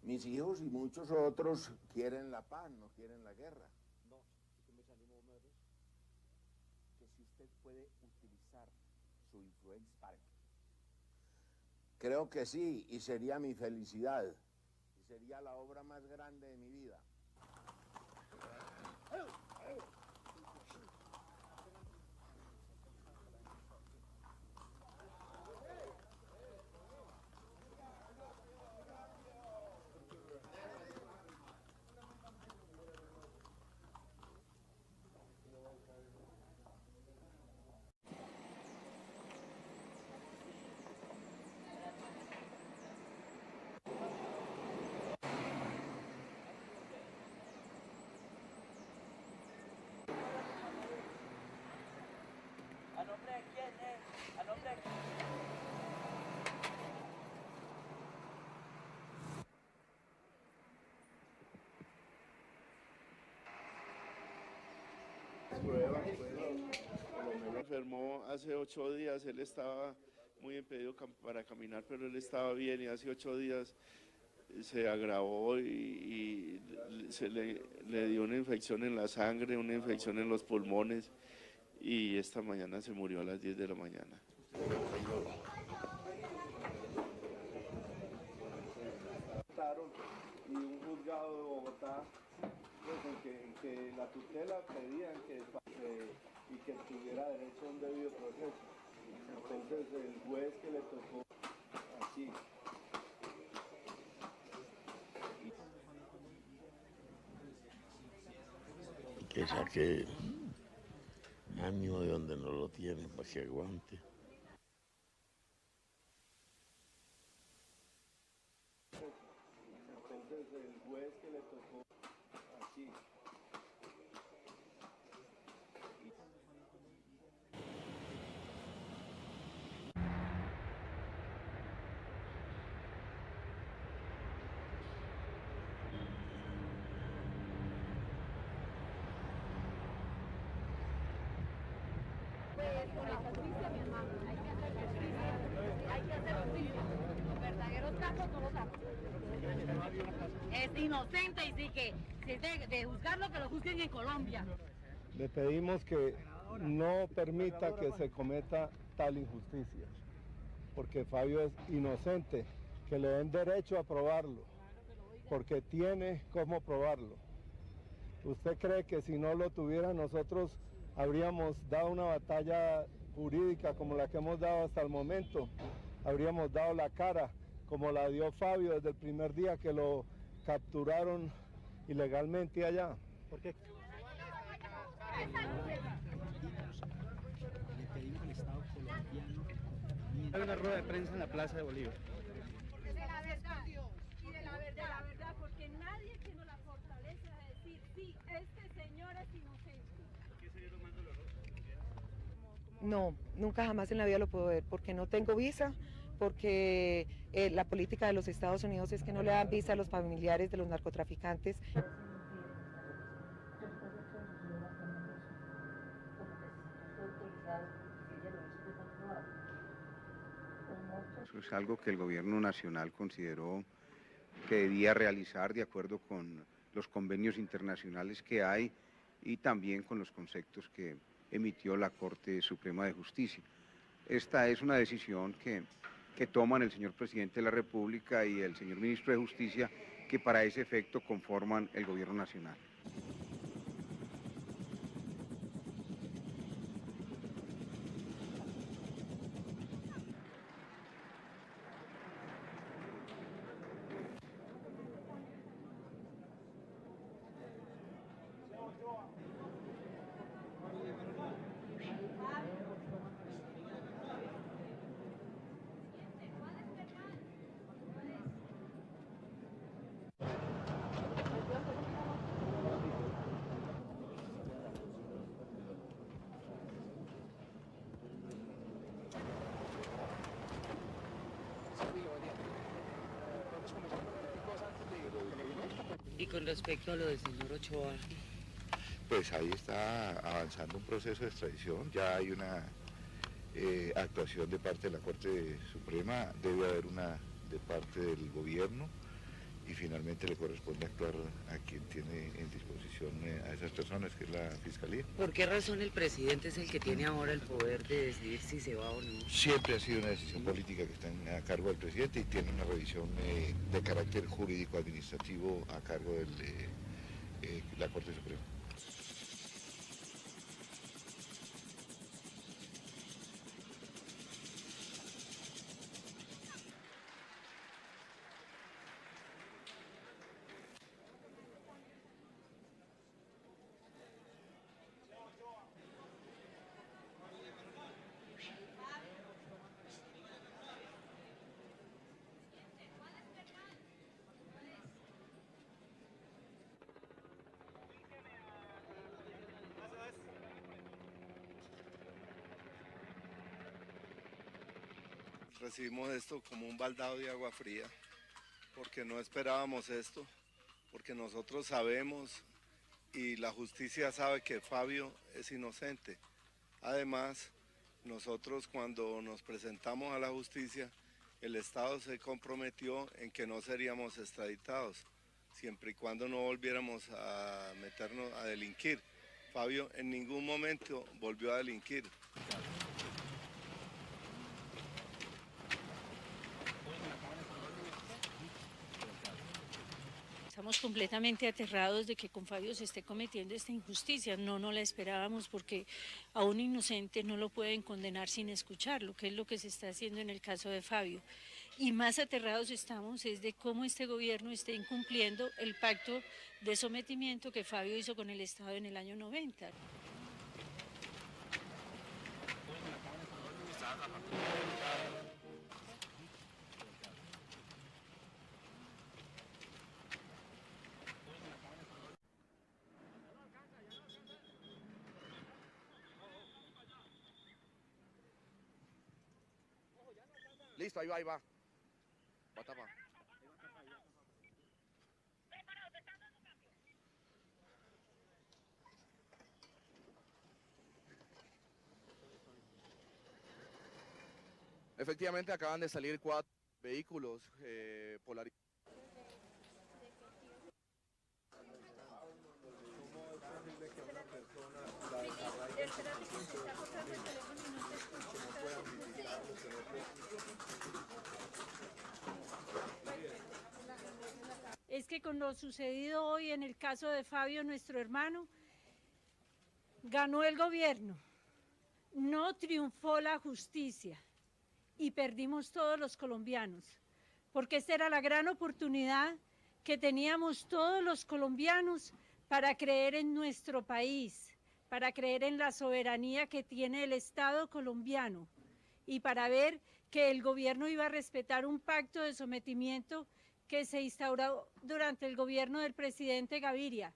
Mis hijos y muchos otros quieren la paz, no quieren la guerra. No, que si usted puede utilizar su influencia para... Creo que sí, y sería mi felicidad. Y sería la obra más grande de mi vida. ¿A nombre de quién es? ¿A nombre de quién? Enfermó hace 8 días, él estaba muy impedido para caminar, pero él estaba bien y hace 8 días se agravó y le dio una infección en la sangre, una infección en los pulmones y esta mañana se murió a las 10 de la mañana. Y un juzgado de Bogotá pues, en que la tutela pedían y que tuviera derecho a un debido proceso. Entonces el juez que le tocó así. Que saque ánimo de donde no lo tiene para que aguante. Entonces el juez que le tocó así. Con la justicia, mi hermano, hay que hacer justicia, hay que hacer justicia. Los verdaderos tapos no los tapos. Es inocente y sí que si es de juzgarlo, que lo juzguen en Colombia. Le pedimos que no permita que se cometa tal injusticia, porque Fabio es inocente, que le den derecho a probarlo, porque tiene cómo probarlo. ¿Usted cree que si no lo tuviera nosotros habríamos dado una batalla jurídica como la que hemos dado hasta el momento? Habríamos dado la cara como la dio Fabio desde el primer día que lo capturaron ilegalmente allá. ¿Por qué? Le pedimos al Estado colombiano. Hay una rueda de prensa en la Plaza de Bolívar. De la verdad, y de la verdad, porque nadie tiene la fortaleza de decir, sí, este señor es inocente. ¿Qué sería lo más doloroso? No, nunca jamás en la vida lo puedo ver, porque no tengo visa, porque la política de los Estados Unidos es que no le dan visa a los familiares de los narcotraficantes. Eso es algo que el gobierno nacional consideró que debía realizar de acuerdo con los convenios internacionales que hay y también con los conceptos que emitió la Corte Suprema de Justicia. Esta es una decisión que toman el señor Presidente de la República y el señor Ministro de Justicia, que para ese efecto conforman el gobierno nacional. con respecto a lo del señor Ochoa? Pues ahí está avanzando un proceso de extradición, ya hay una actuación de parte de la Corte Suprema, debe haber una de parte del gobierno y finalmente le corresponde actuar a quien tiene en disposición a esas personas, que es la Fiscalía. ¿Por qué razón el presidente es el que tiene ahora el poder de decidir si se va o no? Siempre ha sido una decisión política que está a cargo del presidente y tiene una revisión de carácter jurídico-administrativo a cargo de la Corte Suprema. Recibimos esto como un baldado de agua fría, porque no esperábamos esto, porque nosotros sabemos y la justicia sabe que Fabio es inocente. Además, nosotros cuando nos presentamos a la justicia, el Estado se comprometió en que no seríamos extraditados, siempre y cuando no volviéramos a meternos a delinquir. Fabio en ningún momento volvió a delinquir. Estamos completamente aterrados de que con Fabio se esté cometiendo esta injusticia. No la esperábamos, porque a un inocente no lo pueden condenar sin escucharlo, que es lo que se está haciendo en el caso de Fabio. Y más aterrados estamos es de cómo este gobierno está incumpliendo el pacto de sometimiento que Fabio hizo con el Estado en el año 90. Listo, ahí va. Va a tapar. Efectivamente, acaban de salir 4 vehículos polarizados. Es que con lo sucedido hoy en el caso de Fabio, nuestro hermano, ganó el gobierno, no triunfó la justicia y perdimos todos los colombianos, porque esta era la gran oportunidad que teníamos todos los colombianos para creer en nuestro país, para creer en la soberanía que tiene el Estado colombiano y para ver que el gobierno iba a respetar un pacto de sometimiento que se instauró durante el gobierno del presidente Gaviria.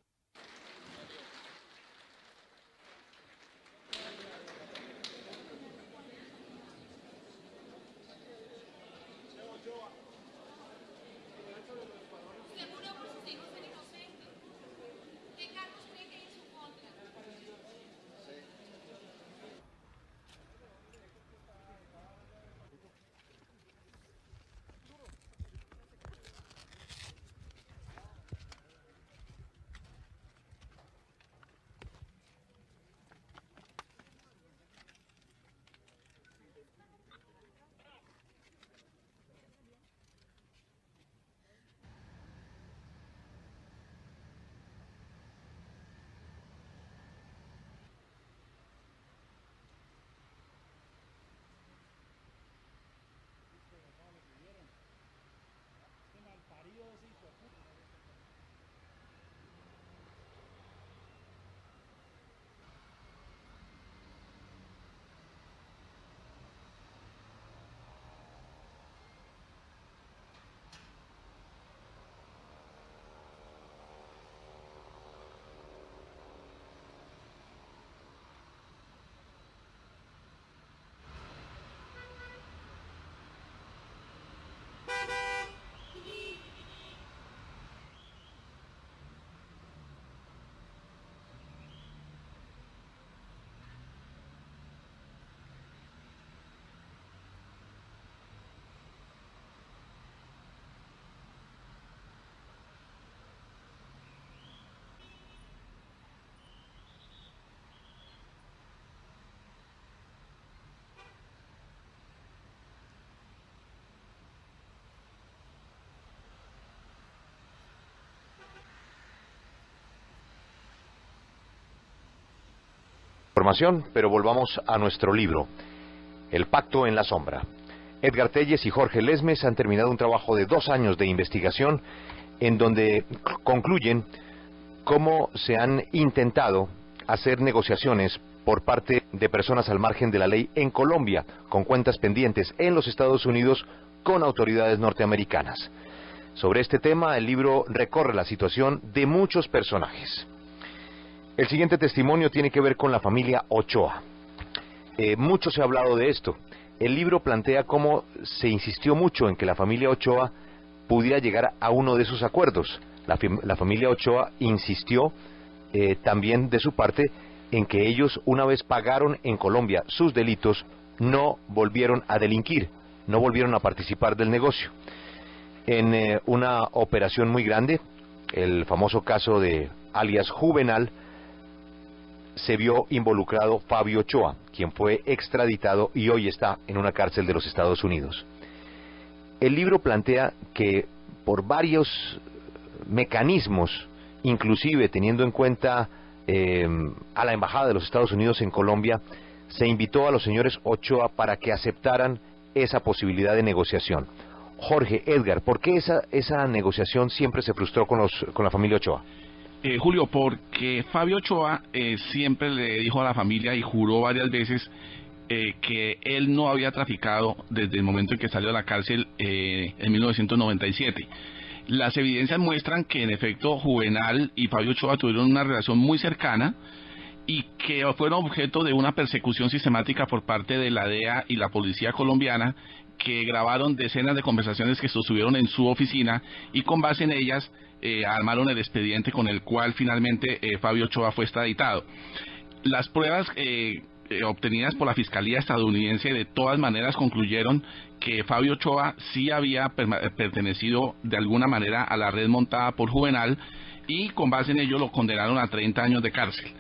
información, pero volvamos a nuestro libro, El Pacto en la Sombra. Edgar Telles y Jorge Lesmes han terminado un trabajo de 2 años de investigación en donde concluyen cómo se han intentado hacer negociaciones por parte de personas al margen de la ley en Colombia, con cuentas pendientes en los Estados Unidos con autoridades norteamericanas. Sobre este tema, el libro recorre la situación de muchos personajes. El siguiente testimonio tiene que ver con la familia Ochoa. Mucho se ha hablado de esto. El libro plantea cómo se insistió mucho en que la familia Ochoa pudiera llegar a uno de sus acuerdos. La familia Ochoa insistió también de su parte en que ellos, una vez pagaron en Colombia sus delitos, no volvieron a delinquir, no volvieron a participar del negocio. En una operación muy grande, el famoso caso de alias Juvenal, se vio involucrado Fabio Ochoa, quien fue extraditado y hoy está en una cárcel de los Estados Unidos. El libro plantea que por varios mecanismos, inclusive teniendo en cuenta a la Embajada de los Estados Unidos en Colombia, se invitó a los señores Ochoa para que aceptaran esa posibilidad de negociación. Jorge, Edgar, ¿por qué esa negociación siempre se frustró con la familia Ochoa? Julio, porque Fabio Ochoa siempre le dijo a la familia y juró varias veces que él no había traficado desde el momento en que salió de la cárcel en 1997. Las evidencias muestran que en efecto Juvenal y Fabio Ochoa tuvieron una relación muy cercana y que fueron objeto de una persecución sistemática por parte de la DEA y la policía colombiana, que grabaron decenas de conversaciones que sostuvieron en su oficina y con base en ellas armaron el expediente con el cual finalmente Fabio Ochoa fue extraditado. Las pruebas obtenidas por la Fiscalía estadounidense de todas maneras concluyeron que Fabio Ochoa sí había pertenecido de alguna manera a la red montada por Juvenal y con base en ello lo condenaron a 30 años de cárcel.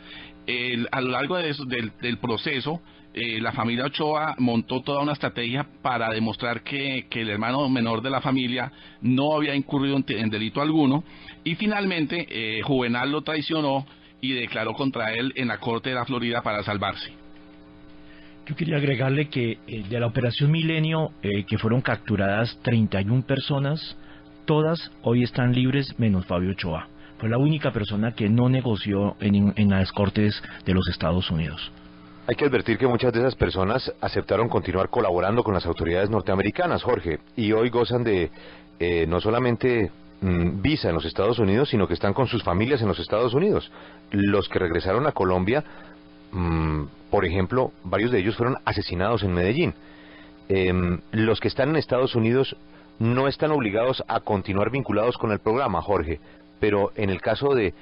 A lo largo de eso, del proceso, la familia Ochoa montó toda una estrategia para demostrar que el hermano menor de la familia no había incurrido en delito alguno y finalmente Juvenal lo traicionó y declaró contra él en la Corte de la Florida para salvarse. Yo quería agregarle que de la Operación Milenio, que fueron capturadas 31 personas, todas hoy están libres menos Fabio Ochoa. Fue la única persona que no negoció en las Cortes de los Estados Unidos. Hay que advertir que muchas de esas personas aceptaron continuar colaborando con las autoridades norteamericanas, Jorge, y hoy gozan de no solamente visa en los Estados Unidos, sino que están con sus familias en los Estados Unidos. Los que regresaron a Colombia, por ejemplo, varios de ellos fueron asesinados en Medellín. Los que están en Estados Unidos no están obligados a continuar vinculados con el programa, Jorge, pero en el caso de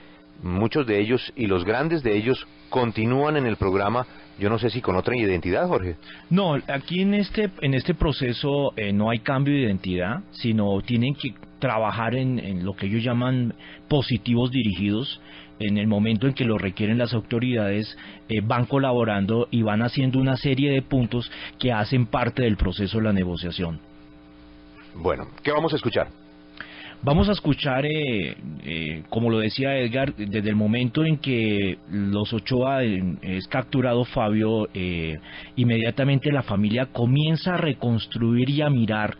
muchos de ellos y los grandes de ellos continúan en el programa, yo no sé si con otra identidad, Jorge. No, aquí en este proceso no hay cambio de identidad, sino tienen que trabajar en lo que ellos llaman positivos dirigidos. En el momento en que lo requieren las autoridades, van colaborando y van haciendo una serie de puntos que hacen parte del proceso de la negociación. Bueno, ¿qué vamos a escuchar? Vamos a escuchar, como lo decía Edgar, desde el momento en que los Ochoa es capturado Fabio, inmediatamente la familia comienza a reconstruir y a mirar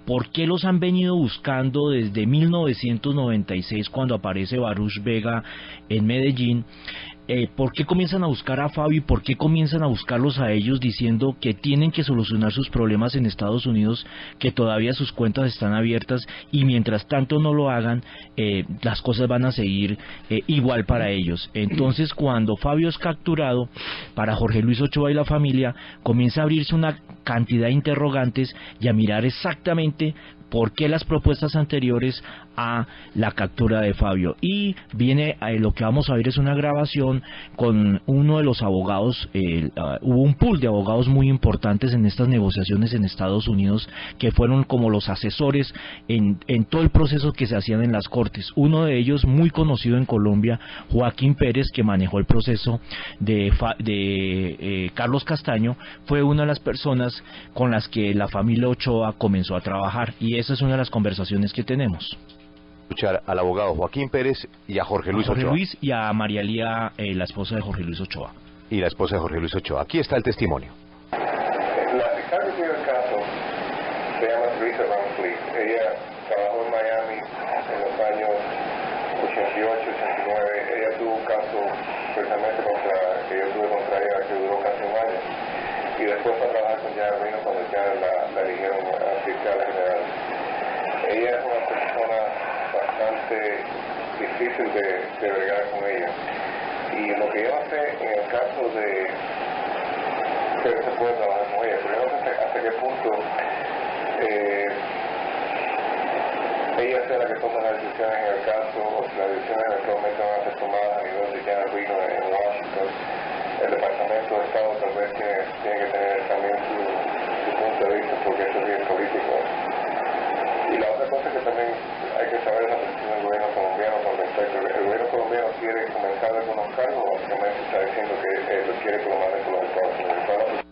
por qué los han venido buscando desde 1996, cuando aparece Baruch Vega en Medellín. ¿Por qué comienzan a buscar a Fabio y por qué comienzan a buscarlos a ellos diciendo que tienen que solucionar sus problemas en Estados Unidos, que todavía sus cuentas están abiertas y mientras tanto no lo hagan, las cosas van a seguir igual para ellos? Entonces, cuando Fabio es capturado, para Jorge Luis Ochoa y la familia comienza a abrirse una cantidad de interrogantes y a mirar exactamente por qué las propuestas anteriores a la captura de Fabio. Y viene lo que vamos a ver es una grabación con uno de los abogados. Hubo un pool de abogados muy importantes en estas negociaciones en Estados Unidos que fueron como los asesores en todo el proceso que se hacían en las cortes. Uno de ellos, muy conocido en Colombia, Joaquín Pérez, que manejó el proceso de Carlos Castaño, fue una de las personas con las que la familia Ochoa comenzó a trabajar, y esa es una de las conversaciones que tenemos. Escuchar al abogado Joaquín Pérez y a Jorge Luis Ochoa. Jorge Luis y a María Lía, la esposa de Jorge Luis Ochoa. y la esposa de Jorge Luis Ochoa. Aquí está el testimonio. La fiscal que tiene el caso se llama Teresa Van Fleet. Ella trabajó en Miami en los años 88, 89. Ella tuvo un caso precisamente que yo tuve contra ella que duró casi un año. Y después fue a trabajar con Janet Reno cuando ya la eligieron a fiscal general. Ella es una persona bastante difícil de bregar con ella. Y lo que yo no sé en el caso de que se puede trabajar con ella, pero yo no sé hasta qué punto ella sea la que toma las decisiones en el caso, o si las decisiones eventualmente van a ser tomadas a nivel de Janet Reno en Washington. El Departamento de Estado tal vez tiene que tener también su punto de vista, porque eso es bien político. Y la otra cosa que también hay que saber es la posición del gobierno colombiano con respecto. El gobierno colombiano quiere comenzar algunos cargos, básicamente está diciendo que lo quiere que lo manden con los Estados Unidos.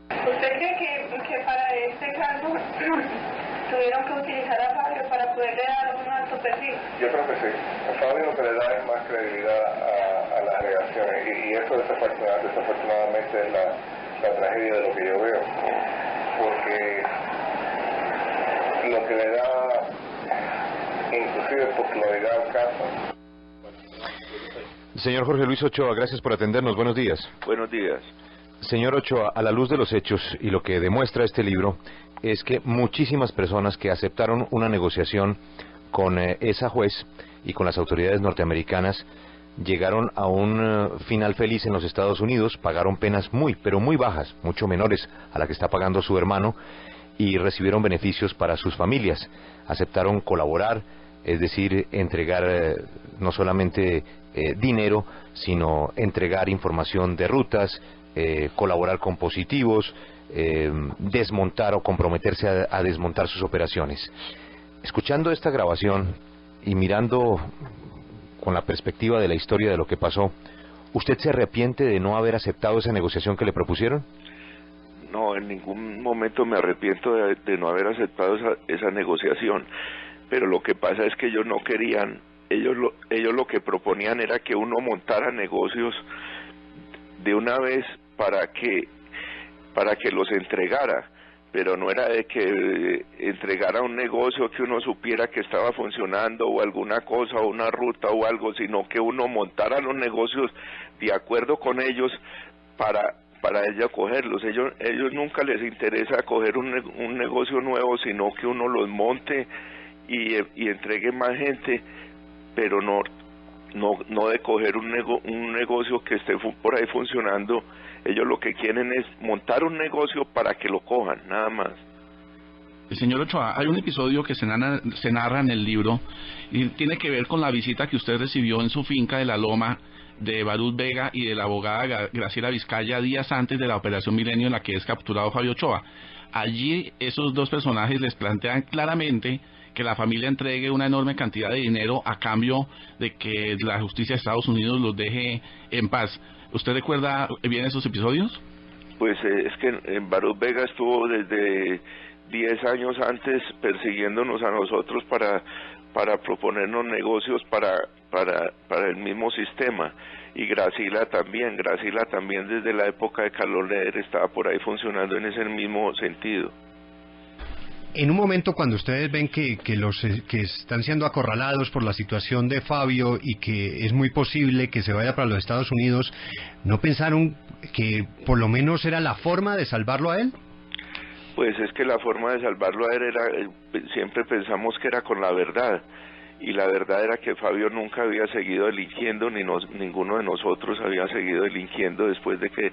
¿Usted cree que para este cargo tuvieron que utilizar a Fabio para poderle dar un alto perfil? Yo creo que sí. A Fabio lo que le da es más credibilidad a las alegaciones y eso desafortunadamente es la tragedia de lo que yo veo. Porque lo que le da inclusive popularidad al caso. Señor Jorge Luis Ochoa, gracias por atendernos. Buenos días. Buenos días. Señor Ochoa, a la luz de los hechos y lo que demuestra este libro es que muchísimas personas que aceptaron una negociación con esa juez y con las autoridades norteamericanas llegaron a un final feliz en los Estados Unidos, pagaron penas pero muy bajas, mucho menores a la que está pagando su hermano, y recibieron beneficios para sus familias. Aceptaron colaborar, es decir, entregar no solamente dinero, sino entregar información de rutas, colaborar con positivos, desmontar o comprometerse a desmontar sus operaciones. Escuchando esta grabación y mirando con la perspectiva de la historia de lo que pasó, ¿usted se arrepiente de no haber aceptado esa negociación que le propusieron? No, en ningún momento me arrepiento de no haber aceptado esa negociación, pero lo que pasa es que ellos no querían, ellos lo que proponían era que uno montara negocios de una vez para que los entregara, pero no era de que entregara un negocio que uno supiera que estaba funcionando o alguna cosa o una ruta o algo, sino que uno montara los negocios de acuerdo con ellos para ellos cogerlos. Ellos nunca les interesa coger un negocio nuevo, sino que uno los monte y entregue más gente, pero no de coger un negocio que esté por ahí funcionando. Ellos lo que quieren es montar un negocio para que lo cojan, nada más. Señor Ochoa, hay un episodio que se narra en el libro y tiene que ver con la visita que usted recibió en su finca de La Loma de Barús Vega y de la abogada Graciela Vizcaya días antes de la Operación Milenio en la que es capturado Fabio Ochoa. Allí esos dos personajes les plantean claramente que la familia entregue una enorme cantidad de dinero a cambio de que la justicia de Estados Unidos los deje en paz. ¿Usted recuerda bien esos episodios? Pues es que en Barús Vega estuvo desde 10 años antes persiguiéndonos a nosotros para proponernos negocios para el mismo sistema. Y Graciela también desde la época de Carlos Leder estaba por ahí funcionando en ese mismo sentido. En un momento cuando ustedes ven que están siendo acorralados por la situación de Fabio y que es muy posible que se vaya para los Estados Unidos, ¿no pensaron que por lo menos era la forma de salvarlo a él? Pues es que la forma de salvarlo a él era, siempre pensamos que era con la verdad, y la verdad era que Fabio nunca había seguido delinquiendo, ninguno de nosotros había seguido delinquiendo después de que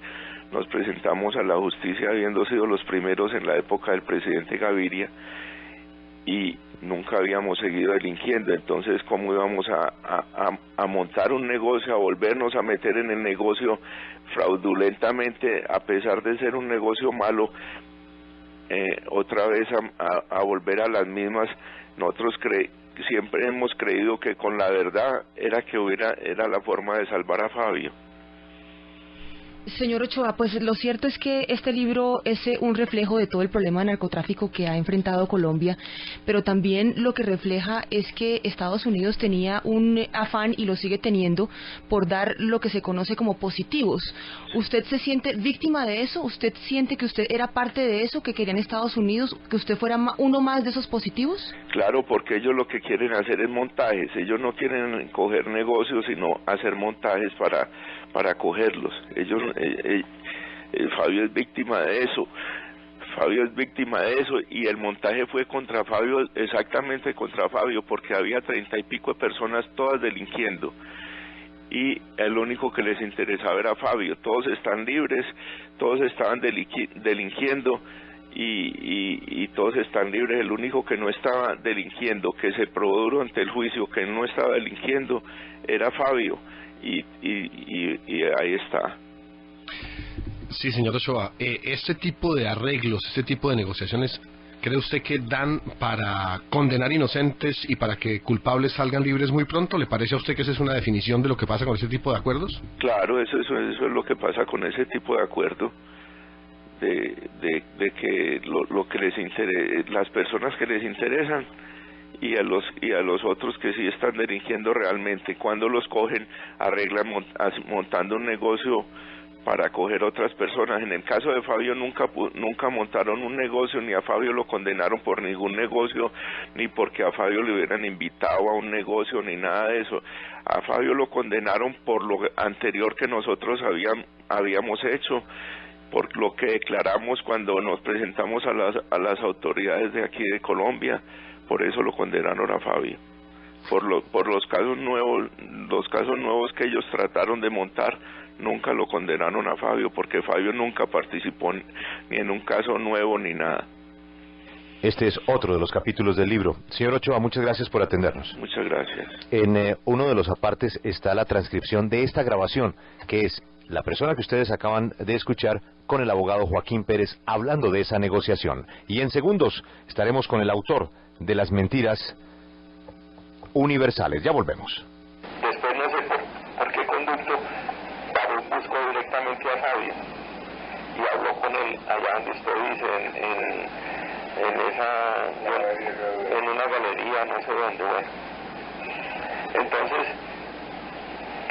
nos presentamos a la justicia, habiendo sido los primeros en la época del presidente Gaviria, y nunca habíamos seguido delinquiendo. Entonces, ¿cómo íbamos a montar un negocio, a volvernos a meter en el negocio fraudulentamente, a pesar de ser un negocio malo, otra vez a volver a las mismas? Nosotros siempre hemos creído que con la verdad era la forma de salvar a Fabio. Señor Ochoa, pues lo cierto es que este libro es un reflejo de todo el problema de narcotráfico que ha enfrentado Colombia, pero también lo que refleja es que Estados Unidos tenía un afán, y lo sigue teniendo, por dar lo que se conoce como positivos. ¿Usted se siente víctima de eso? ¿Usted siente que usted era parte de eso, que querían Estados Unidos, que usted fuera uno más de esos positivos? Claro, porque ellos lo que quieren hacer es montajes. Ellos no quieren coger negocios, sino hacer montajes para cogerlos. Ellos, Fabio es víctima de eso. Fabio es víctima de eso, y el montaje fue contra Fabio, exactamente contra Fabio, porque había 30 y pico de personas todas delinquiendo, y el único que les interesaba era Fabio. Todos están libres, todos estaban delinquiendo, y todos están libres. El único que no estaba delinquiendo, que se probó durante el juicio que no estaba delinquiendo, era Fabio, y ahí está. Sí, señor Ochoa, este tipo de arreglos, este tipo de negociaciones, ¿cree usted que dan para condenar inocentes y para que culpables salgan libres muy pronto? ¿Le parece a usted que esa es una definición de lo que pasa con ese tipo de acuerdos? Claro, eso es lo que pasa con ese tipo de acuerdo, de que lo que les interesa, las personas que les interesan, y a los otros que sí están delinquiendo realmente, cuando los cogen, arreglan montando un negocio para coger otras personas. En el caso de Fabio nunca montaron un negocio, ni a Fabio lo condenaron por ningún negocio, ni porque a Fabio le hubieran invitado a un negocio, ni nada de eso. A Fabio lo condenaron por lo anterior que nosotros habíamos hecho, por lo que declaramos cuando nos presentamos a las autoridades de aquí de Colombia. Por eso lo condenaron a Fabio, por los casos nuevos que ellos trataron de montar. Nunca lo condenaron a Fabio, porque Fabio nunca participó ni en un caso nuevo ni nada. Este es otro de los capítulos del libro. Señor Ochoa, muchas gracias por atendernos. Muchas gracias. En uno de los apartes está la transcripción de esta grabación, que es la persona que ustedes acaban de escuchar con el abogado Joaquín Pérez hablando de esa negociación. Y en segundos estaremos con el autor de Las Mentiras Universales. Ya volvemos. Después no sé por qué conducto Baruch buscó directamente a Fabio y habló con él allá donde usted dice, en una galería, no sé dónde, bueno. Entonces,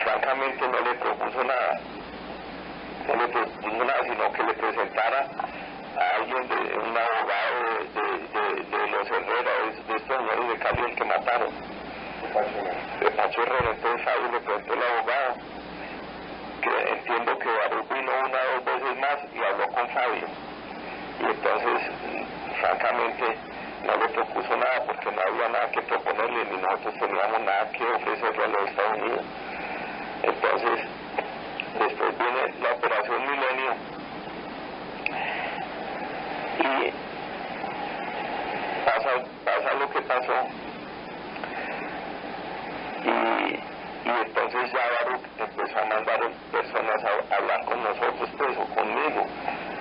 francamente no le propuso nada, sino que le presentara a alguien, un abogado de los Herrera, de estos señores de Cali que mataron, de Pacho Herrera. Entonces Fabio le presentó el abogado, que entiendo que Baruch vino una o dos veces más y habló con Fabio, y entonces francamente no le propuso nada, porque no había nada que proponerle, ni nosotros teníamos nada que ofrecerle a los Estados Unidos. Entonces después viene la Operación Milenio, y pasa lo que pasó, y entonces ya Baruch empezó a mandar personas a hablar con nosotros, pues, o conmigo,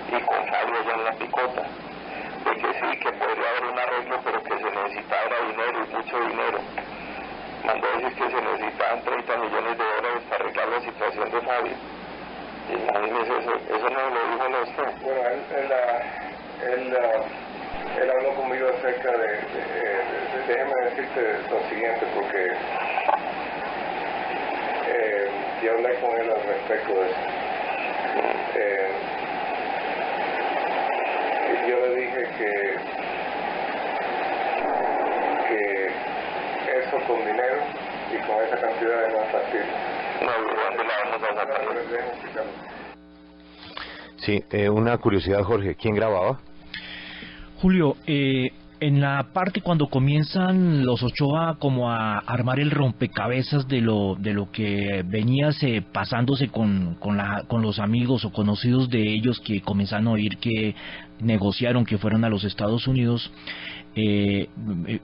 y con Fabio allá en la picota, de que sí, que podría haber un arreglo, pero que se necesitaba dinero, y mucho dinero. Mandó decir que se necesitaban 30 millones de dólares para arreglar la situación de Fabio. Imagínese eso no lo dijo a usted. Bueno, él habló conmigo acerca déjeme decirte lo siguiente, porque yo hablé con él al respecto de eso. Yo le dije que eso con dinero y con esa cantidad no es fácil. ¿Dónde la vamos a sacar? Sí, una curiosidad, Jorge, ¿quién grababa? Julio, en la parte cuando comienzan los Ochoa como a armar el rompecabezas de lo que venía pasándose con los amigos o conocidos de ellos que comenzaron a oír que negociaron, que fueron a los Estados Unidos,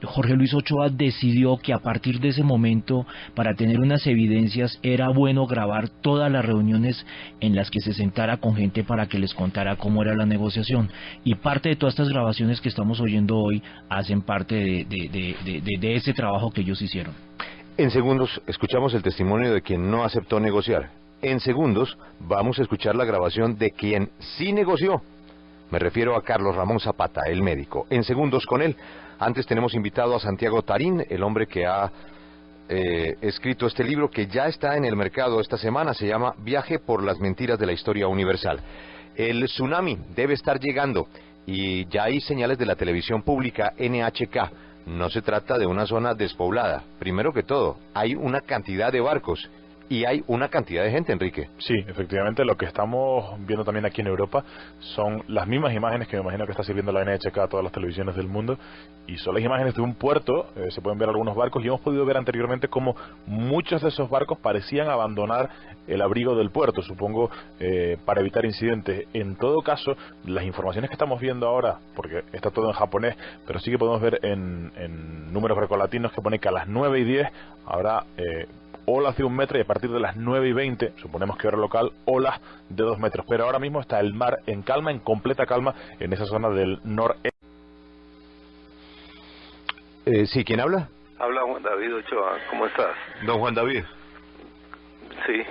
Jorge Luis Ochoa decidió que a partir de ese momento, para tener unas evidencias, era bueno grabar todas las reuniones en las que se sentara con gente para que les contara cómo era la negociación, y parte de todas estas grabaciones que estamos oyendo hoy hacen parte de ese trabajo que ellos hicieron. En segundos escuchamos el testimonio de quien no aceptó negociar En segundos vamos a escuchar la grabación de quien sí negoció. Me refiero a Carlos Ramón Zapata, el médico. En segundos con él. Antes tenemos invitado a Santiago Tarín, el hombre que ha escrito este libro que ya está en el mercado esta semana. Se llama Viaje por las mentiras de la historia universal. El tsunami debe estar llegando y ya hay señales de la televisión pública NHK. No se trata de una zona despoblada. Primero que todo, hay una cantidad de barcos y hay una cantidad de gente, Enrique. Sí, efectivamente, lo que estamos viendo también aquí en Europa son las mismas imágenes que me imagino que está sirviendo la NHK a todas las televisiones del mundo, y son las imágenes de un puerto. Se pueden ver algunos barcos y hemos podido ver anteriormente cómo muchos de esos barcos parecían abandonar el abrigo del puerto, supongo para evitar incidentes. En todo caso, las informaciones que estamos viendo ahora, porque está todo en japonés, pero sí que podemos ver en números grecolatinos que pone que a las 9:10 habrá olas de 1 metro, y a partir de las 9:20, suponemos que hora local, olas de 2 metros. Pero ahora mismo está el mar en calma, en completa calma, en esa zona del noreste. Sí, ¿quién habla? Habla Juan David Ochoa, ¿cómo estás? Don Juan David. Sí.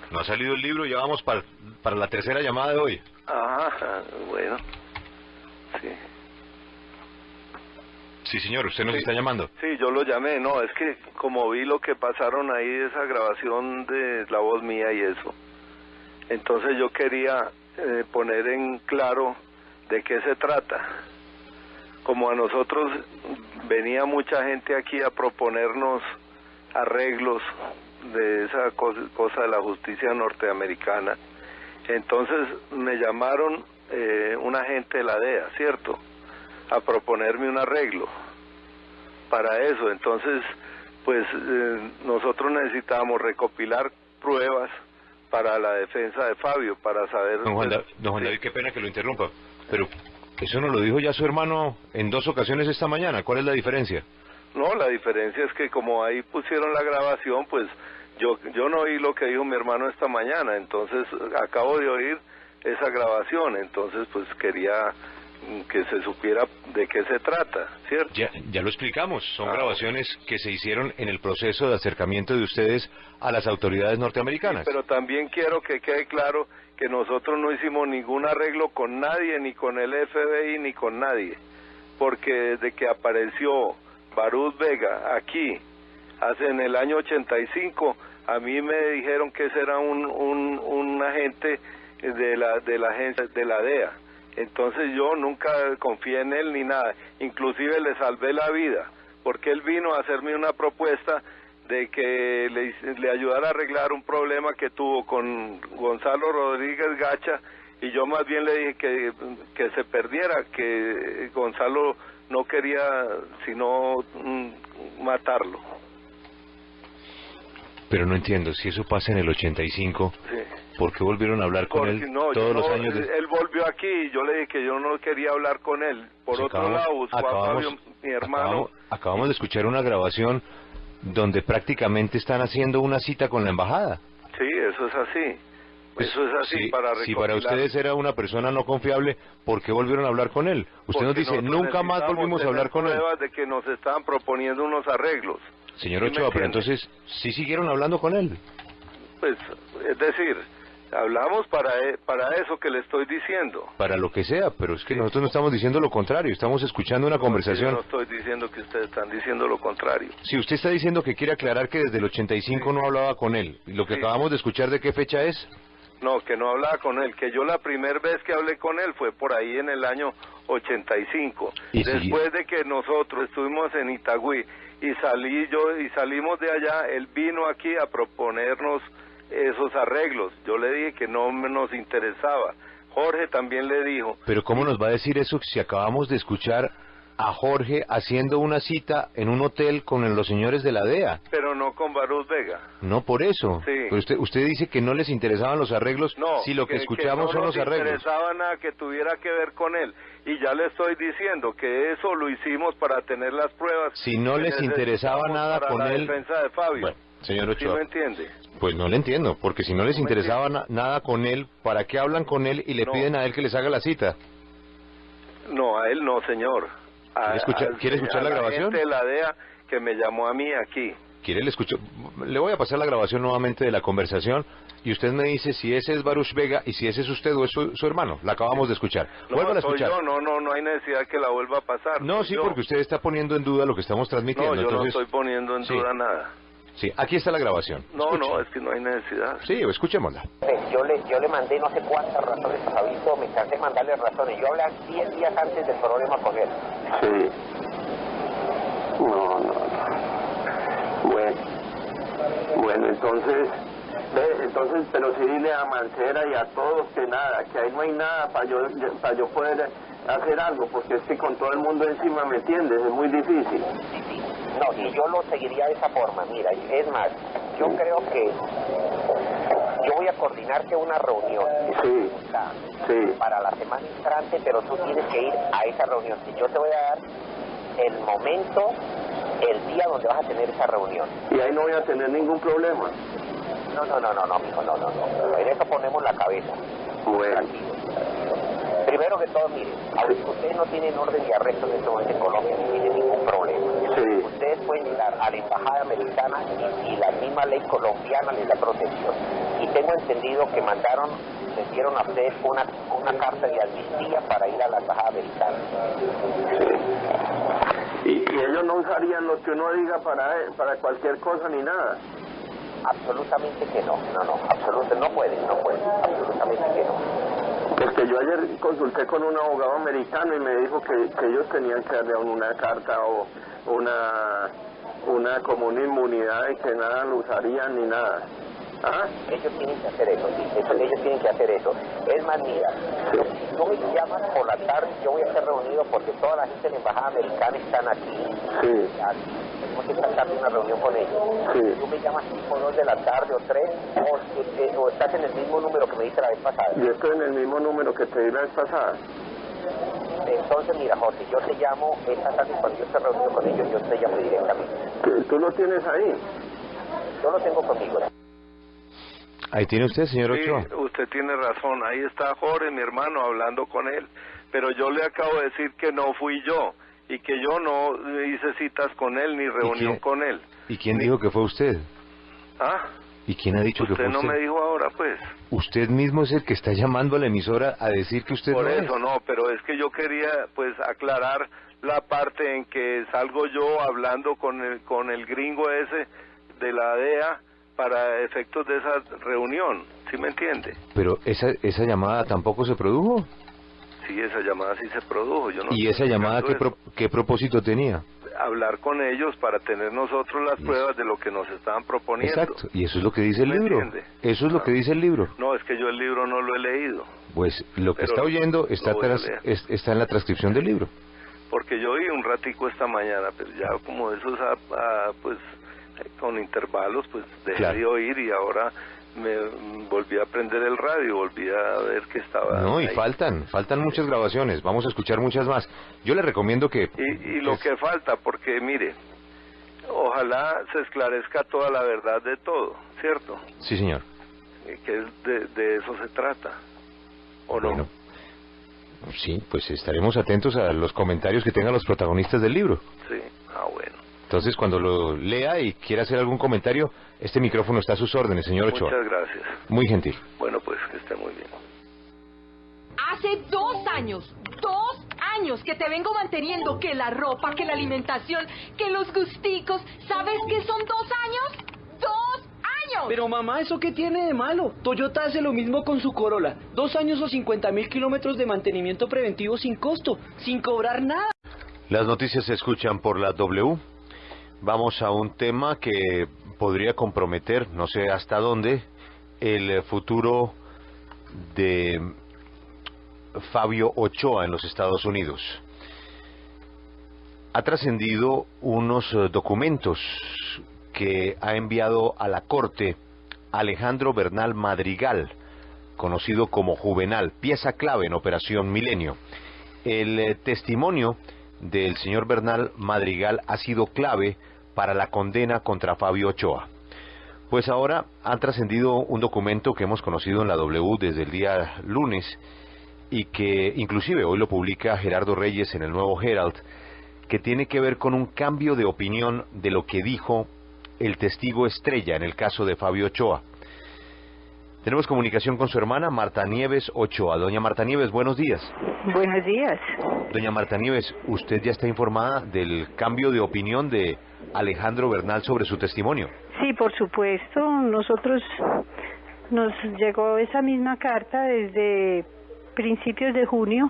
No ha salido el libro, ya vamos para la tercera llamada de hoy. Ajá, bueno. Sí. Sí, señor, usted nos está llamando. Sí, yo lo llamé, no, es que como vi lo que pasaron ahí, esa grabación de la voz mía y eso, entonces yo quería poner en claro de qué se trata. Como a nosotros venía mucha gente aquí a proponernos arreglos de esa cosa de la justicia norteamericana, entonces me llamaron una gente de la DEA, ¿cierto?, a proponerme un arreglo para eso. Entonces, pues nosotros necesitábamos recopilar pruebas para la defensa de Fabio, para saber... Don Juan David, qué pena que lo interrumpa, pero eso nos lo dijo ya su hermano en 2 ocasiones esta mañana. ¿Cuál es la diferencia? No, la diferencia es que como ahí pusieron la grabación, pues yo no oí lo que dijo mi hermano esta mañana, entonces acabo de oír esa grabación, entonces pues quería que se supiera de qué se trata, ¿cierto? Ya lo explicamos, son grabaciones que se hicieron en el proceso de acercamiento de ustedes a las autoridades norteamericanas. Sí, pero también quiero que quede claro que nosotros no hicimos ningún arreglo con nadie, ni con el FBI, ni con nadie, porque desde que apareció Baruch Vega aquí, en el año 85, a mí me dijeron que ese era un agente de la agencia de la DEA. Entonces yo nunca confié en él ni nada, inclusive le salvé la vida, porque él vino a hacerme una propuesta de que le ayudara a arreglar un problema que tuvo con Gonzalo Rodríguez Gacha, y yo más bien le dije que se perdiera, que Gonzalo no quería sino matarlo. Pero no entiendo, si eso pasa en el 85, sí. ¿Por qué volvieron a hablar con él todos los años? Él volvió aquí y yo le dije que yo no quería hablar con él. Por otro lado, buscó a Fabio, mi hermano. Acabamos de escuchar una grabación donde prácticamente están haciendo una cita con la embajada. Sí, eso es así. Eso es así, sí, para si para ustedes era una persona no confiable, ¿por qué volvieron a hablar con él? Usted nos dice, nunca más volvimos a hablar con él. Pruebas de que nos estaban proponiendo unos arreglos. Señor Ochoa, pero entonces, ¿sí siguieron hablando con él? Pues, es decir, hablamos para eso que le estoy diciendo. Para lo que sea, pero es que nosotros no estamos diciendo lo contrario, estamos escuchando una conversación. Yo no estoy diciendo que ustedes están diciendo lo contrario. Si usted está diciendo que quiere aclarar que desde el 85 no hablaba con él, lo que acabamos de escuchar, ¿de qué fecha es? No, que no hablaba con él, que yo la primera vez que hablé con él fue por ahí en el año 85. Después de que nosotros estuvimos en Itagüí y salimos de allá, él vino aquí a proponernos esos arreglos. Yo le dije que no nos interesaba. Jorge también le dijo. Pero ¿cómo nos va a decir eso si acabamos de escuchar a Jorge haciendo una cita en un hotel con los señores de la DEA? Pero no con Baruch Vega. No, por eso. Sí. Pero usted dice que no les interesaban los arreglos, no, si lo que escuchamos no son los arreglos. No nos interesaba nada que tuviera que ver con él. Y ya le estoy diciendo que eso lo hicimos para tener las pruebas. Si no les interesaba nada con él... defensa de Fabio. Bueno, señor Ochoa. ¿Sí me entiende? Pues no le entiendo, porque si no les interesaba nada con él, ¿para qué hablan con él y le piden a él que les haga la cita? No, a él no, señor. ¿Quiere escuchar la grabación? La gente de la DEA que me llamó a mí aquí. quiere le voy a pasar la grabación nuevamente de la conversación y usted me dice si ese es Baruch Vega y si ese es usted o es su hermano. La acabamos de escuchar. Vuelvan a escuchar. No hay necesidad que la vuelva a pasar. No, sí, porque usted está poniendo en duda lo que estamos transmitiendo. No, yo entonces, no estoy poniendo en duda nada. Sí, aquí está la grabación. No, es que no hay necesidad. Sí, escuchémosla. Yo le mandé no sé cuántas razones a Fabito, me cansé de mandarle razones. Yo hablé 10 días antes del problema con él. Sí. No. Bueno, entonces, pero sí dile a Mancera y a todos que nada, que ahí no hay nada para yo poder hacer algo, porque es que con todo el mundo encima, ¿me entiendes? Es muy difícil. No, y yo lo seguiría de esa forma, mira, es más, yo creo que yo voy a coordinarte una reunión para la semana entrante, pero tú tienes que ir a esa reunión. Y yo te voy a dar el momento, el día donde vas a tener esa reunión. Y ahí no voy a tener ningún problema. No, mijo, no. En eso ponemos la cabeza. Bueno. Tranquilo. Primero que todo, miren, ustedes no tienen orden de arresto en este momento en Colombia, no tienen ningún problema. Sí. Ustedes pueden ir a la embajada americana y la misma ley colombiana les da protección. Y tengo entendido que les dieron a ustedes una carta de amnistía para ir a la embajada americana. Sí. Y ellos no usarían lo que uno diga para cualquier cosa ni nada. Absolutamente que no pueden, absolutamente que no. Porque yo ayer consulté con un abogado americano y me dijo que ellos tenían que darle una carta o como una inmunidad y que nada lo usarían ni nada. ¿Ah? Ellos tienen que hacer eso, ellos tienen que hacer eso. Es más, mira, si tú me llamas por la tarde, yo voy a estar reunido porque toda la gente de la embajada americana están aquí. Sí. Tenemos que estar en una reunión con ellos. Sí. Tú me llamas tipo 2 de la tarde o 3, o estás en el mismo número que me diste la vez pasada. Yo estoy en el mismo número que te di la vez pasada. Entonces, mira, Jorge, yo te llamo esta tarde cuando yo esté reunido con ellos, yo te llamo directamente. ¿Tú lo tienes ahí? Yo lo tengo conmigo. Ahí tiene usted, señor Ochoa. Sí, usted tiene razón. Ahí está Jorge, mi hermano, hablando con él. Pero yo le acabo de decir que no fui yo y que yo no hice citas con él ni reunión con él. ¿Y quién dijo que fue usted? ¿Ah? ¿Y quién ha dicho que fue usted? Usted no me dijo ahora, pues. Usted mismo es el que está llamando a la emisora a decir que usted Por no eso es. no, pero es que yo quería, pues, aclarar la parte en que salgo yo hablando con el gringo ese de la DEA para efectos de esa reunión, ¿sí me entiende? Pero esa llamada tampoco se produjo. Sí, esa llamada sí se produjo. Yo no ¿Y esa llamada qué propósito tenía? Hablar con ellos para tener nosotros las pruebas de lo que nos estaban proponiendo. Exacto, y eso es lo que dice el libro. ¿Entiende? Eso es lo que dice el libro. No, es que yo el libro no lo he leído. Pues lo que está oyendo está en la transcripción del libro. Porque yo oí un ratico esta mañana, pero ya como eso pues con intervalos, pues dejé de oír y ahora me volví a prender el radio, volví a ver que estaba No, y ahí. faltan muchas grabaciones, vamos a escuchar muchas más. Yo le recomiendo que... Y lo que falta, porque mire, ojalá se esclarezca toda la verdad de todo, ¿cierto? Sí, señor. Que de eso se trata, ¿o no? Bueno, sí, pues estaremos atentos a los comentarios que tengan los protagonistas del libro. Sí, bueno. Entonces, cuando lo lea y quiera hacer algún comentario, este micrófono está a sus órdenes, señor Ochoa. Muchas gracias. Muy gentil. Bueno, pues que esté muy bien. Hace 2 años que te vengo manteniendo, que la ropa, que la alimentación, que los gusticos. ¿Sabes qué son 2 años? 2 años. Pero mamá, ¿eso qué tiene de malo? Toyota hace lo mismo con su Corolla. 2 años o 50.000 kilómetros de mantenimiento preventivo sin costo, sin cobrar nada. Las noticias se escuchan por la W. Vamos a un tema que podría comprometer, no sé hasta dónde, el futuro de Fabio Ochoa en los Estados Unidos. Ha trascendido unos documentos que ha enviado a la Corte Alejandro Bernal Madrigal, conocido como Juvenal, pieza clave en Operación Milenio. El testimonio del señor Bernal Madrigal ha sido clave para la condena contra Fabio Ochoa. Pues ahora han trascendido un documento que hemos conocido en la W desde el día lunes y que inclusive hoy lo publica Gerardo Reyes en el Nuevo Herald, que tiene que ver con un cambio de opinión de lo que dijo el testigo estrella en el caso de Fabio Ochoa. Tenemos comunicación con su hermana Marta Nieves Ochoa. Doña Marta Nieves, buenos días. Buenos días. Doña Marta Nieves, ¿usted ya está informada del cambio de opinión de Alejandro Bernal sobre su testimonio? Sí, por supuesto. Nosotros nos llegó esa misma carta desde principios de junio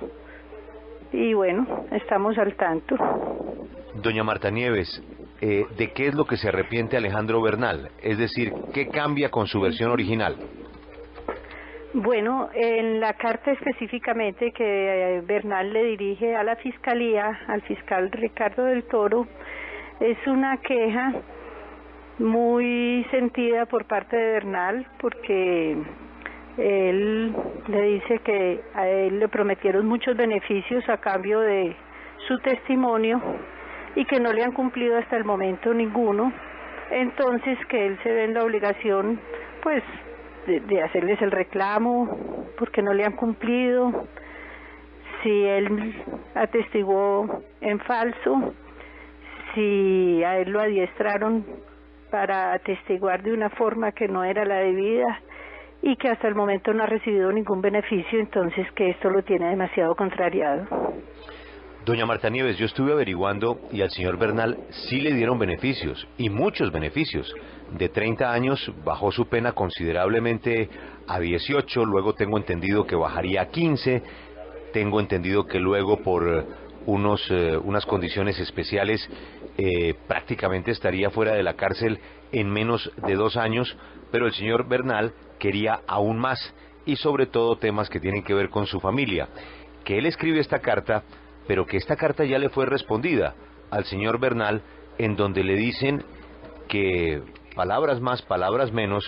y bueno, estamos al tanto. Doña Marta Nieves, ¿de qué es lo que se arrepiente Alejandro Bernal? Es decir, ¿qué cambia con su versión original? Bueno, en la carta específicamente que Bernal le dirige a la Fiscalía, al fiscal Ricardo del Toro, es una queja muy sentida por parte de Bernal porque él le dice que a él le prometieron muchos beneficios a cambio de su testimonio y que no le han cumplido hasta el momento ninguno, entonces que él se ve en la obligación pues de hacerles el reclamo porque no le han cumplido, si él atestiguó en falso, si a él lo adiestraron para atestiguar de una forma que no era la debida y que hasta el momento no ha recibido ningún beneficio, entonces que esto lo tiene demasiado contrariado. Doña Marta Nieves, yo estuve averiguando y al señor Bernal sí le dieron beneficios, y muchos beneficios. De 30 años bajó su pena considerablemente a 18, luego tengo entendido que bajaría a 15, tengo entendido que luego por unas condiciones especiales prácticamente estaría fuera de la cárcel en menos de 2 años, pero el señor Bernal quería aún más, y sobre todo temas que tienen que ver con su familia. Que él escribe esta carta, pero que esta carta ya le fue respondida al señor Bernal, en donde le dicen que palabras más, palabras menos,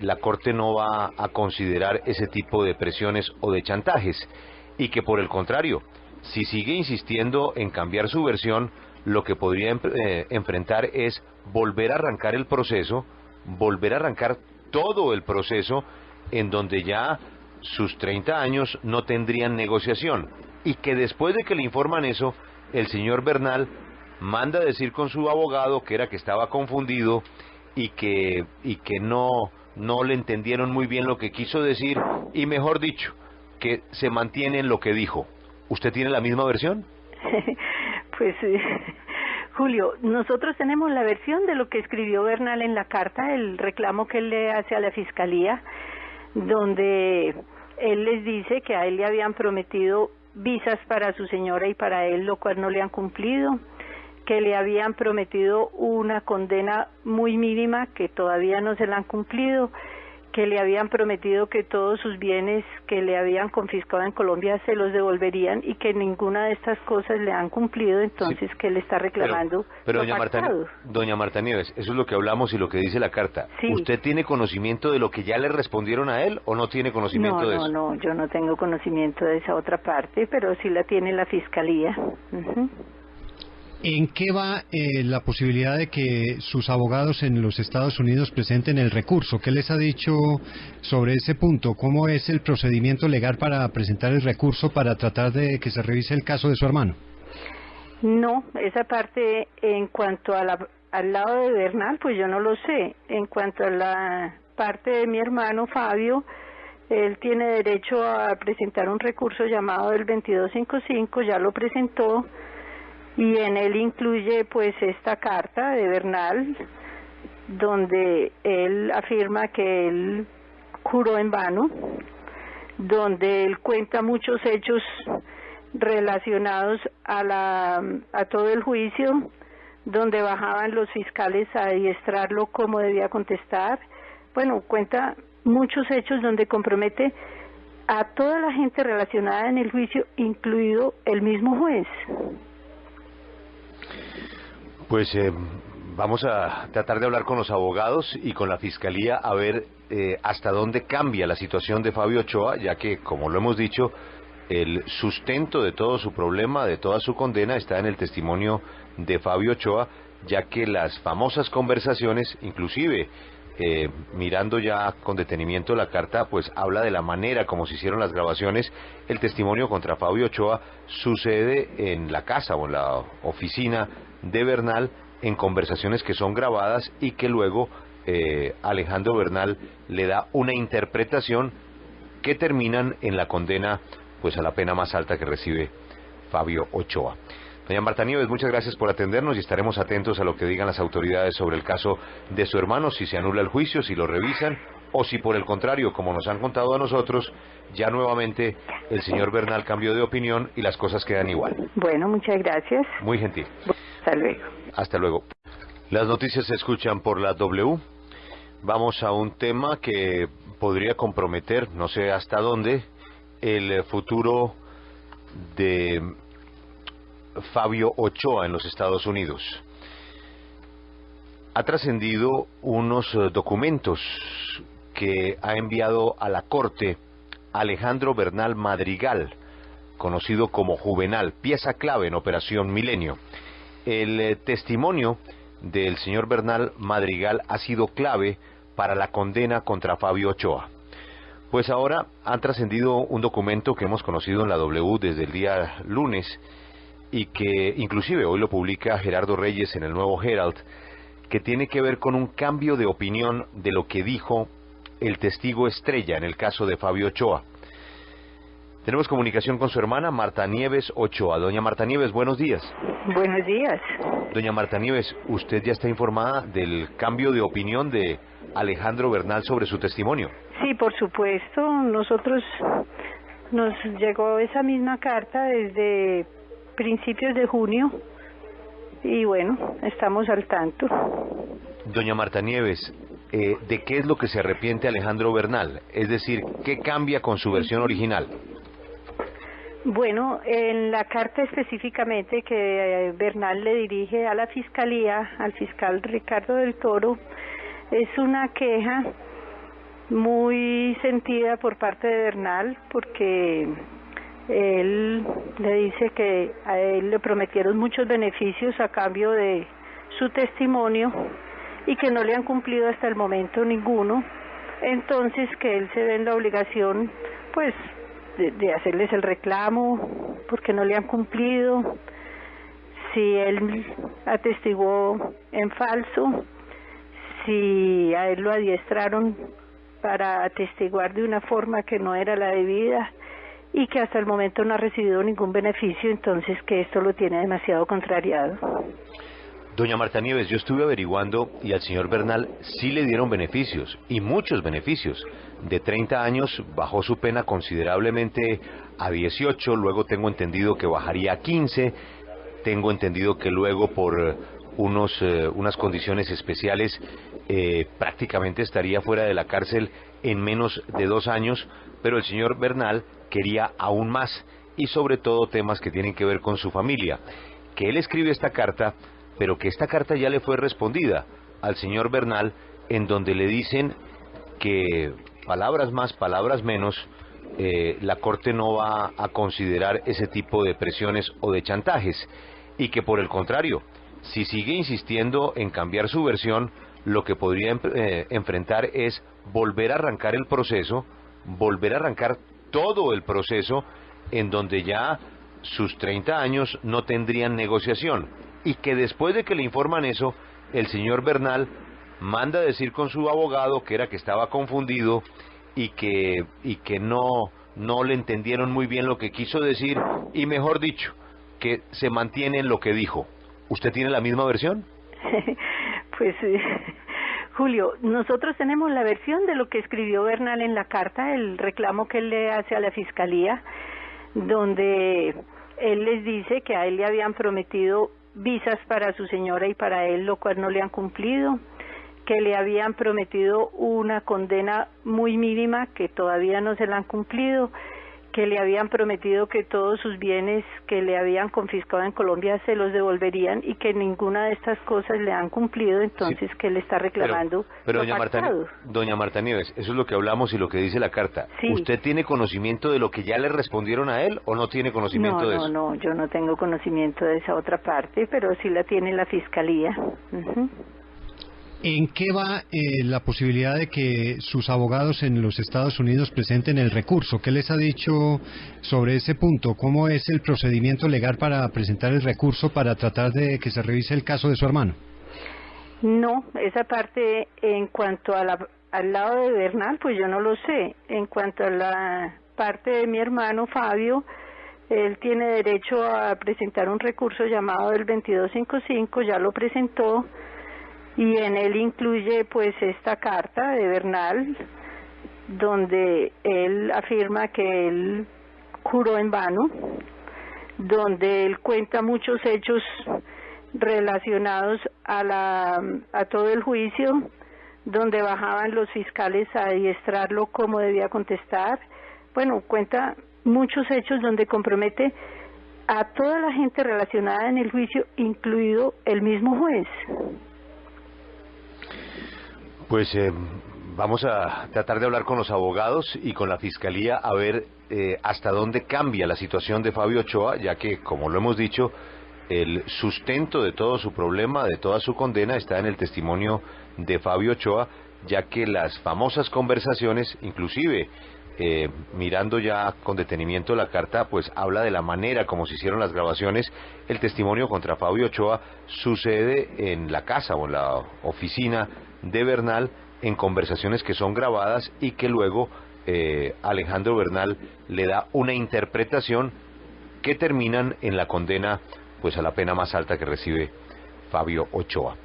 la Corte no va a considerar ese tipo de presiones o de chantajes, y que por el contrario, si sigue insistiendo en cambiar su versión, lo que podría enfrentar es volver a arrancar el proceso, volver a arrancar todo el proceso, en donde ya sus 30 años no tendrían negociación, y que después de que le informan eso, el señor Bernal manda a decir con su abogado que estaba confundido y que no le entendieron muy bien lo que quiso decir, y mejor dicho, que se mantiene en lo que dijo. ¿Usted tiene la misma versión? Pues Julio, nosotros tenemos la versión de lo que escribió Bernal en la carta, el reclamo que él le hace a la Fiscalía, donde él les dice que a él le habían prometido visas para su señora y para él, lo cual no le han cumplido, que le habían prometido una condena muy mínima que todavía no se la han cumplido, que le habían prometido que todos sus bienes que le habían confiscado en Colombia se los devolverían y que ninguna de estas cosas le han cumplido, entonces sí, que él está reclamando pero lo doña Marta Nieves, eso es lo que hablamos y lo que dice la carta. Sí. ¿Usted tiene conocimiento de lo que ya le respondieron a él o no tiene conocimiento de eso? No, yo no tengo conocimiento de esa otra parte, pero sí la tiene la Fiscalía. ¿En qué va la posibilidad de que sus abogados en los Estados Unidos presenten el recurso? ¿Qué les ha dicho sobre ese punto? ¿Cómo es el procedimiento legal para presentar el recurso para tratar de que se revise el caso de su hermano? No, esa parte en cuanto a al lado de Bernal, pues yo no lo sé. En cuanto a la parte de mi hermano Fabio, él tiene derecho a presentar un recurso llamado el 2255, ya lo presentó, y en él incluye pues esta carta de Bernal donde él afirma que él juró en vano, donde él cuenta muchos hechos relacionados a todo el juicio, donde bajaban los fiscales a adiestrarlo cómo debía contestar. Bueno, cuenta muchos hechos donde compromete a toda la gente relacionada en el juicio, incluido el mismo juez. Pues vamos a tratar de hablar con los abogados y con la Fiscalía a ver hasta dónde cambia la situación de Fabio Ochoa, ya que, como lo hemos dicho, el sustento de todo su problema, de toda su condena, está en el testimonio de Fabio Ochoa, ya que las famosas conversaciones, inclusive mirando ya con detenimiento la carta, pues habla de la manera como se hicieron las grabaciones. El testimonio contra Fabio Ochoa sucede en la casa o en la oficina de Bernal, en conversaciones que son grabadas y que luego Alejandro Bernal le da una interpretación que terminan en la condena pues a la pena más alta que recibe Fabio Ochoa. Doña Marta Nieves, muchas gracias por atendernos y estaremos atentos a lo que digan las autoridades sobre el caso de su hermano, si se anula el juicio, si lo revisan o si por el contrario, como nos han contado a nosotros, ya nuevamente el señor Bernal cambió de opinión y las cosas quedan igual. Bueno, muchas gracias. Muy gentil. Hasta luego. Hasta luego. Las noticias se escuchan por la W. Vamos a un tema que podría comprometer, no sé hasta dónde, el futuro de Fabio Ochoa en los Estados Unidos. Ha trascendido unos documentos que ha enviado a la Corte Alejandro Bernal Madrigal, conocido como Juvenal, pieza clave en Operación Milenio. El testimonio del señor Bernal Madrigal ha sido clave para la condena contra Fabio Ochoa. Pues ahora han trascendido un documento que hemos conocido en la W desde el día lunes y que inclusive hoy lo publica Gerardo Reyes en el Nuevo Herald, que tiene que ver con un cambio de opinión de lo que dijo el testigo estrella en el caso de Fabio Ochoa. Tenemos comunicación con su hermana Marta Nieves Ochoa. Doña Marta Nieves, buenos días. Buenos días. Doña Marta Nieves, ¿usted ya está informada del cambio de opinión de Alejandro Bernal sobre su testimonio? Sí, por supuesto. Nosotros nos llegó esa misma carta desde principios de junio y bueno, estamos al tanto. Doña Marta Nieves, ¿de qué es lo que se arrepiente Alejandro Bernal? Es decir, ¿qué cambia con su versión original? Bueno, en la carta específicamente que Bernal le dirige a la Fiscalía, al fiscal Ricardo del Toro, es una queja muy sentida por parte de Bernal porque él le dice que a él le prometieron muchos beneficios a cambio de su testimonio y que no le han cumplido hasta el momento ninguno, entonces que él se ve en la obligación pues de hacerles el reclamo porque no le han cumplido, si él atestiguó en falso, si a él lo adiestraron para atestiguar de una forma que no era la debida y que hasta el momento no ha recibido ningún beneficio, entonces que esto lo tiene demasiado contrariado. Doña Marta Nieves, yo estuve averiguando y al señor Bernal sí le dieron beneficios, y muchos beneficios. De 30 años bajó su pena considerablemente a 18, luego tengo entendido que bajaría a 15, tengo entendido que luego por unas condiciones especiales prácticamente estaría fuera de la cárcel en menos de 2 años, pero el señor Bernal quería aún más, y sobre todo temas que tienen que ver con su familia. Que él escribe esta carta, pero que esta carta ya le fue respondida al señor Bernal, en donde le dicen que palabras más, palabras menos, la Corte no va a considerar ese tipo de presiones o de chantajes, y que por el contrario, si sigue insistiendo en cambiar su versión, lo que podría enfrentar es volver a arrancar el proceso, volver a arrancar todo el proceso, en donde ya sus 30 años no tendrían negociación, y que después de que le informan eso, el señor Bernal manda a decir con su abogado que era que estaba confundido y que no le entendieron muy bien lo que quiso decir, y mejor dicho, que se mantiene en lo que dijo. ¿Usted tiene la misma versión? Pues Julio, nosotros tenemos la versión de lo que escribió Bernal en la carta, el reclamo que él le hace a la Fiscalía, donde él les dice que a él le habían prometido visas para su señora y para él, lo cual no le han cumplido, que le habían prometido una condena muy mínima que todavía no se la han cumplido, que le habían prometido que todos sus bienes que le habían confiscado en Colombia se los devolverían y que ninguna de estas cosas le han cumplido, entonces sí, que él está reclamando pero lo doña Marta Nieves, eso es lo que hablamos y lo que dice la carta. Sí. ¿Usted tiene conocimiento de lo que ya le respondieron a él o no tiene conocimiento de eso? No, yo no tengo conocimiento de esa otra parte, pero sí la tiene la Fiscalía. ¿En qué va la posibilidad de que sus abogados en los Estados Unidos presenten el recurso? ¿Qué les ha dicho sobre ese punto? ¿Cómo es el procedimiento legal para presentar el recurso para tratar de que se revise el caso de su hermano? No, esa parte en cuanto a al lado de Bernal, pues yo no lo sé. En cuanto a la parte de mi hermano Fabio, él tiene derecho a presentar un recurso llamado el 2255, ya lo presentó, y en él incluye pues esta carta de Bernal, donde él afirma que él juró en vano, donde él cuenta muchos hechos relacionados a todo el juicio, donde bajaban los fiscales a adiestrarlo cómo debía contestar. Bueno, cuenta muchos hechos donde compromete a toda la gente relacionada en el juicio, incluido el mismo juez. Pues vamos a tratar de hablar con los abogados y con la fiscalía a ver hasta dónde cambia la situación de Fabio Ochoa, ya que, como lo hemos dicho, el sustento de todo su problema, de toda su condena, está en el testimonio de Fabio Ochoa, ya que las famosas conversaciones, inclusive mirando ya con detenimiento la carta, pues habla de la manera como se hicieron las grabaciones. El testimonio contra Fabio Ochoa sucede en la casa o en la oficina de Bernal, en conversaciones que son grabadas y que luego Alejandro Bernal le da una interpretación que terminan en la condena pues a la pena más alta que recibe Fabio Ochoa.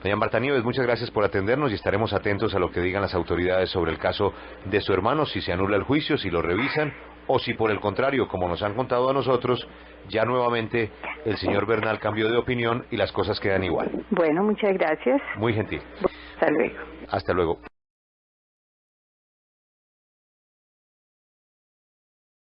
Doña Marta Nieves, muchas gracias por atendernos y estaremos atentos a lo que digan las autoridades sobre el caso de su hermano, si se anula el juicio, si lo revisan o si por el contrario, como nos han contado a nosotros, ya nuevamente el señor Bernal cambió de opinión y las cosas quedan igual. Bueno, muchas gracias. Muy gentil. Hasta luego. Hasta luego.